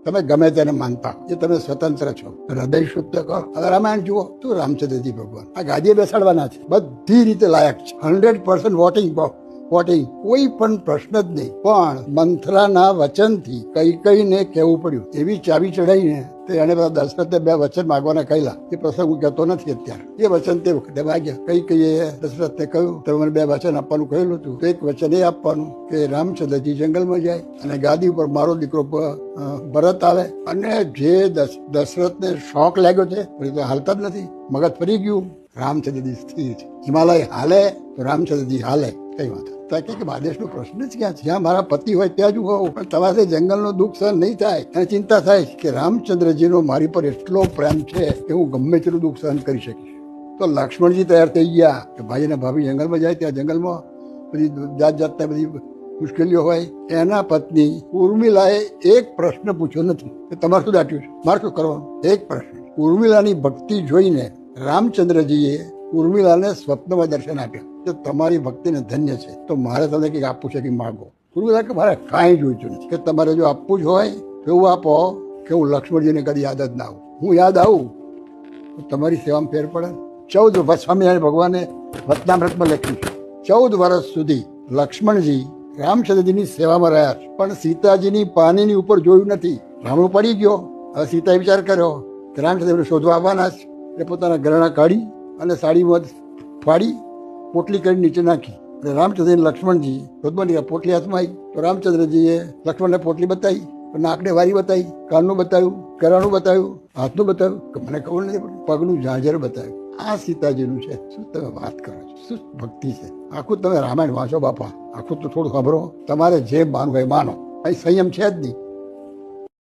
તમે ગમે તેને માનતા એ તમે સ્વતંત્ર છો, હૃદય શુદ્ધ કરો. હવે રામાયણ જુઓ તો રામચંદ્રજી ભગવાન આ ગાદીએ બેસાડવાના છે, બધી રીતે લાયક છે, 100% વોટિંગ કોઈ પણ પ્રશ્ન જ નહીં. પણ મંથરાના વચનથી કઈ કહેવું પડ્યું, એવી ચાવી ચડાઈને તે એને બધા દશરથને 2 વચન માગવાના કહેલા. એ પ્રસંગ હું કહેતો નથી અત્યારે. એ વચન તે વખતે માગ્યા. કઈએ દશરથને કહ્યું તમે મને 2 વચન આપવાનું કહેલું હતું, તો એક વચન એ આપવાનું કે રામચંદ્રજી જંગલમાં જાય અને ગાદી ઉપર મારો દીકરો ભરત આવે. અને જે દશરથને શોખ લાગ્યો છે, તો હાલતા જ નથી, મગજ ફરી ગયું. રામચંદ્રજી સ્થિર છે. હિમાલય હાલે તો રામચંદ્રજી હાલે, કઈ વાત કે મહાદેશનો પ્રશ્ન જ ક્યાં છે? જ્યાં મારા પતિ હોય ત્યાં જ હું હોઉં, પણ તમારે જંગલનો દુઃખ સહન નહીં થાય. અને ચિંતા થાય કે રામચંદ્રજીનો મારી પર એટલો પ્રેમ છે કે હું ગમે તેટલું દુઃખ સહન કરી શકીશ. તો લક્ષ્મણજી તૈયાર થઈ ગયા કે ભાઈ અને ભાભી જંગલમાં જાય. ત્યાં જંગલમાં બધી જાતના બધી મુશ્કેલીઓ હોય. એના પત્ની ઉર્મિલાએ એક પ્રશ્ન પૂછ્યો નથી કે તમારે શું દાટ્યું છે, મારે શું કરવાનું. એક પ્રશ્ન. ઉર્મિલાની ભક્તિ જોઈને રામચંદ્રજીએ ઉર્મિલાને સ્વપ્નમાં દર્શન આપ્યા કે તમારી ભક્તિને ધન્ય છે, તો મારે તમને કંઈક આપવું છે, કે માગો. ઉર્મિલા કે મારે કાંઈ જોઈતું નથી, કે તમારે જો આપવું જ હોય તો એવું આપો કે હું લક્ષ્મણજીને કદી યાદ જ ના આવું. હું યાદ આવું તો તમારી સેવામાં ફેર પડે. 14 વર્ષ સ્વામિનારાયણ ભગવાને વચનામૃતમાં લખ્યું છે, 14 વર્ષ સુધી લક્ષ્મણજી રામચંદ્રજીની સેવામાં રહ્યા છે, પણ સીતાજીની પાનીની ઉપર જોયું નથી. રાવણ પડી ગયો. હવે સીતાએ વિચાર કર્યો કે રામચંદ્રને શોધવા આવવાના છે, એટલે પોતાના ઘરેણાં કાઢી અને સાડીમાં ફાડી પોટલી કરી નીચે નાખી. અને રામચંદ્ર લક્ષ્મણજી શોધવાની પોટલી હાથમાં આવી. તો રામચંદ્રજીએ લક્ષ્મણને પોટલી બતાવી, નાકને વારી બતાવી, કાનનું બતાવ્યું, ગરાનું બતાવ્યું, હાથનું બતાવ્યું, કે મને ખબર નથી પડતી, પગનું ઝાંઝર બતાવ્યું. આ સીતાજીનું છે. શું તમે વાત કરો છો? શું ભક્તિ છે? આખું તમે રામાયણ વાંચો બાપા, આખું તો થોડું ખબરો. તમારે જે માનવું હોય માનો, અહીં સંયમ છે જ નહીં.